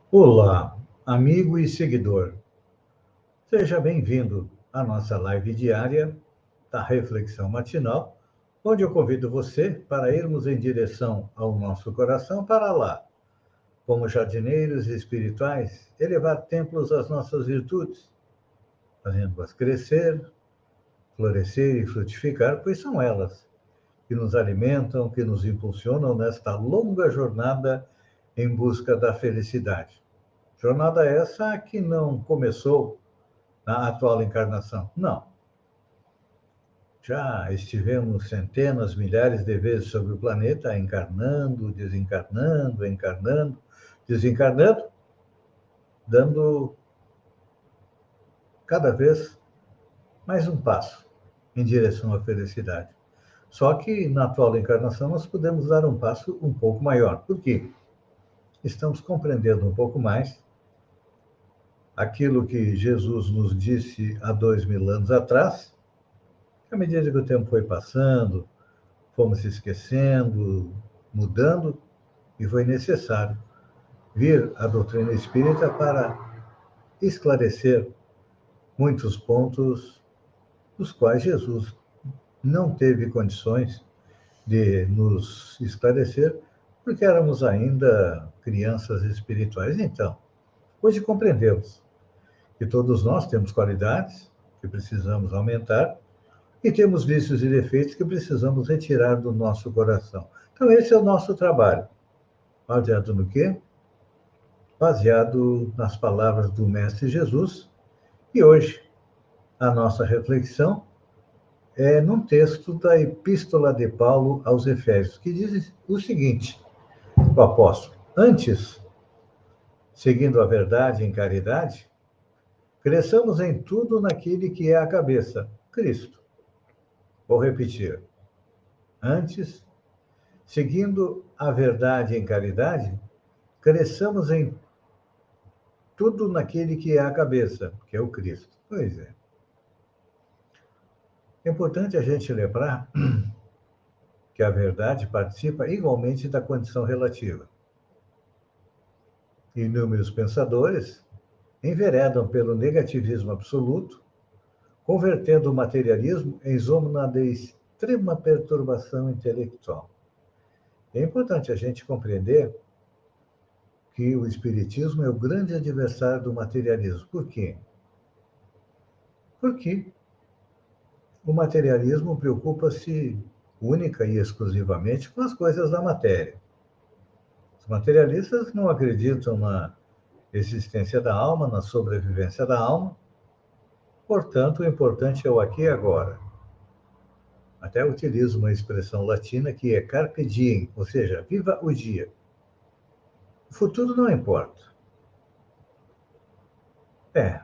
Olá, amigo e seguidor. Seja bem-vindo à nossa live diária da Reflexão Matinal, onde eu convido você para irmos em direção ao nosso coração para lá, como jardineiros espirituais, elevar templos às nossas virtudes, fazendo-as crescer, florescer e frutificar, pois são elas que nos alimentam, que nos impulsionam nesta longa jornada em busca da felicidade. Jornada essa que não começou na atual encarnação. Não. Já estivemos centenas, milhares de vezes sobre o planeta, encarnando, desencarnando, encarnando, desencarnando, dando cada vez mais um passo em direção à felicidade. Só que na atual encarnação nós podemos dar um passo um pouco maior. Por quê? Estamos compreendendo um pouco mais aquilo que Jesus nos disse há 2000 anos atrás. À medida que o tempo foi passando, fomos se esquecendo, mudando, e foi necessário vir a doutrina espírita para esclarecer muitos pontos dos quais Jesus não teve condições de nos esclarecer, porque éramos ainda crianças espirituais. Então, hoje compreendemos que todos nós temos qualidades que precisamos aumentar e temos vícios e defeitos que precisamos retirar do nosso coração. Então, esse é o nosso trabalho. Baseado no quê? Baseado nas palavras do Mestre Jesus. E hoje, a nossa reflexão é num texto da Epístola de Paulo aos Efésios, que diz o seguinte: o apóstolo, antes, seguindo a verdade em caridade, cresçamos em tudo naquele que é a cabeça, Cristo. Vou repetir. Antes, seguindo a verdade em caridade, cresçamos em tudo naquele que é a cabeça, que é o Cristo. Pois é. É importante a gente lembrar que a verdade participa igualmente da condição relativa. Inúmeros pensadores enveredam pelo negativismo absoluto, convertendo o materialismo em zona de extrema perturbação intelectual. É importante a gente compreender que o espiritismo é o grande adversário do materialismo. Por quê? Porque o materialismo preocupa-se única e exclusivamente com as coisas da matéria. Os materialistas não acreditam na existência da alma, na sobrevivência da alma. Portanto, o importante é o aqui e agora. Até utilizo uma expressão latina que é carpe diem, ou seja, viva o dia. O futuro não importa. É.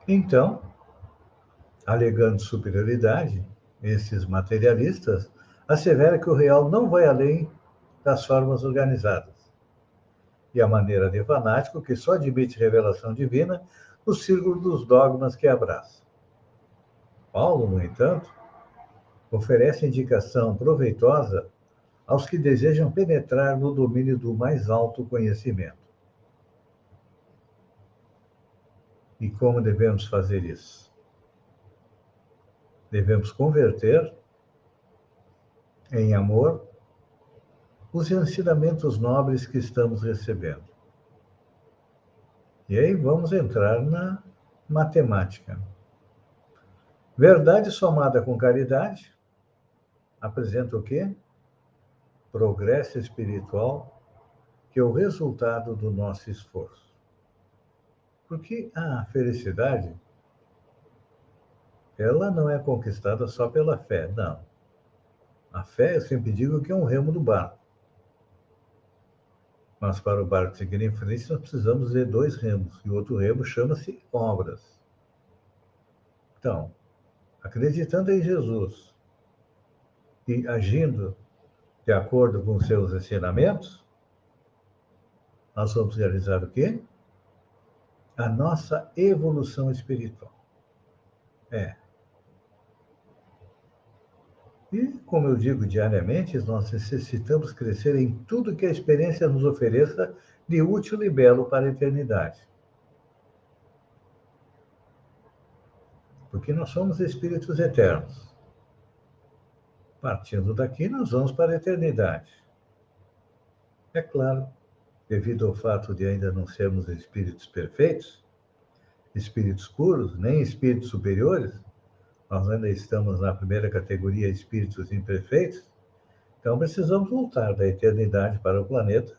Então, alegando superioridade, esses materialistas asseveram que o real não vai além das formas organizadas. E a maneira de fanático que só admite revelação divina no círculo dos dogmas que abraça. Paulo, no entanto, oferece indicação proveitosa aos que desejam penetrar no domínio do mais alto conhecimento. E como devemos fazer isso? Devemos converter em amor os ensinamentos nobres que estamos recebendo. E aí vamos entrar na matemática. Verdade somada com caridade apresenta o quê? Progresso espiritual, que é o resultado do nosso esforço. Porque a felicidade, ela não é conquistada só pela fé, não. A fé, eu sempre digo que é um remo do barco. Mas para o barco seguir em frente, nós precisamos de dois remos. E o outro remo chama-se obras. Então, acreditando em Jesus e agindo de acordo com seus ensinamentos, nós vamos realizar o quê? A nossa evolução espiritual. É. E, como eu digo diariamente, nós necessitamos crescer em tudo que a experiência nos ofereça de útil e belo para a eternidade. Porque nós somos espíritos eternos. Partindo daqui, nós vamos para a eternidade. É claro, devido ao fato de ainda não sermos espíritos perfeitos, espíritos puros, nem espíritos superiores, nós ainda estamos na primeira categoria, espíritos imperfeitos, então precisamos voltar da eternidade para o planeta,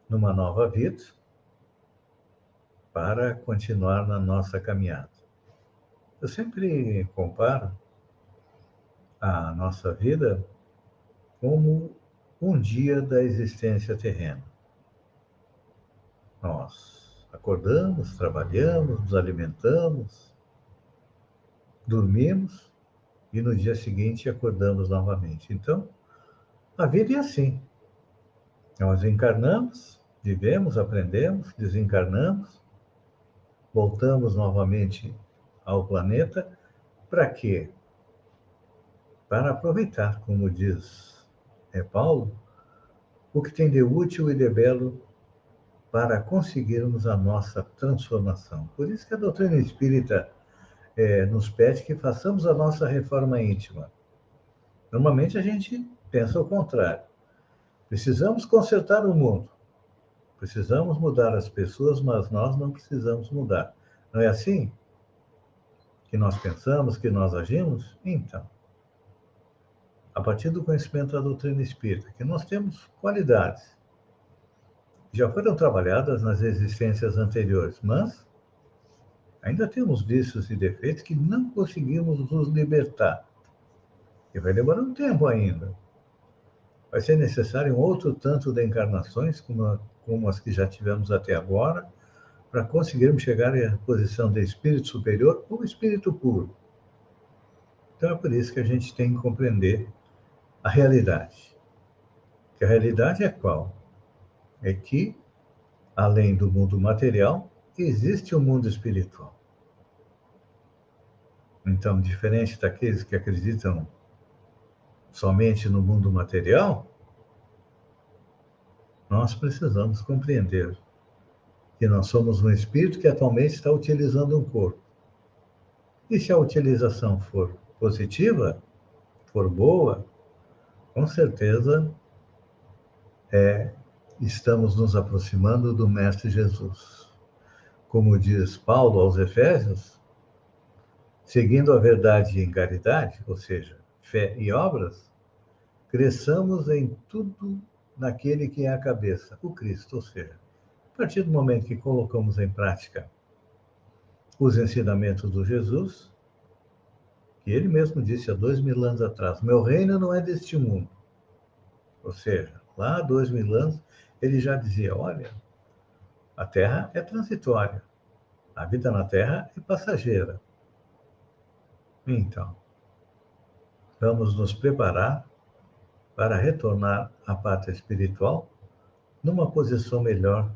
numa nova vida, para continuar na nossa caminhada. Eu sempre comparo a nossa vida como um dia da existência terrena. Nós acordamos, trabalhamos, nos alimentamos, dormimos e no dia seguinte acordamos novamente. Então, a vida é assim. Nós encarnamos, vivemos, aprendemos, desencarnamos, voltamos novamente ao planeta. Para quê? Para aproveitar, como diz Paulo, o que tem de útil e de belo para conseguirmos a nossa transformação. Por isso que a doutrina espírita nos pede que façamos a nossa reforma íntima. Normalmente a gente pensa o contrário. Precisamos consertar o mundo. Precisamos mudar as pessoas, mas nós não precisamos mudar. Não é assim que nós pensamos, que nós agimos? Então, a partir do conhecimento da doutrina espírita, que nós temos qualidades que já foram trabalhadas nas existências anteriores, mas ainda temos vícios e defeitos que não conseguimos nos libertar. E vai demorar um tempo ainda. Vai ser necessário um outro tanto de encarnações, como as que já tivemos até agora, para conseguirmos chegar à posição de espírito superior ou espírito puro. Então é por isso que a gente tem que compreender a realidade. Que a realidade é qual? É que, além do mundo material, existe o mundo espiritual. Então, diferente daqueles que acreditam somente no mundo material, nós precisamos compreender que nós somos um espírito que atualmente está utilizando um corpo. E se a utilização for positiva, for boa, com certeza estamos nos aproximando do Mestre Jesus. Como diz Paulo aos Efésios, seguindo a verdade em caridade, ou seja, fé e obras, cresçamos em tudo naquele que é a cabeça, o Cristo. Ou seja, a partir do momento que colocamos em prática os ensinamentos do Jesus, que ele mesmo disse há 2000 anos atrás, meu reino não é deste mundo. Ou seja, lá há 2000 anos, ele já dizia, olha, a Terra é transitória, a vida na Terra é passageira. Então, vamos nos preparar para retornar à pátria espiritual numa posição melhor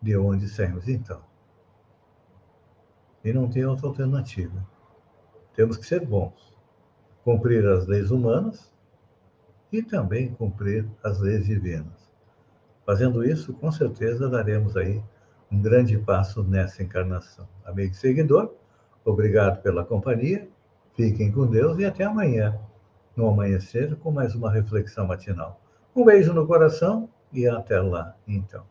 de onde saímos então. E não tem outra alternativa. Temos que ser bons, cumprir as leis humanas e também cumprir as leis divinas. Fazendo isso, com certeza daremos aí um grande passo nessa encarnação. Amigo e seguidor, obrigado pela companhia, fiquem com Deus e até amanhã, no amanhecer, com mais uma reflexão matinal. Um beijo no coração e até lá, então.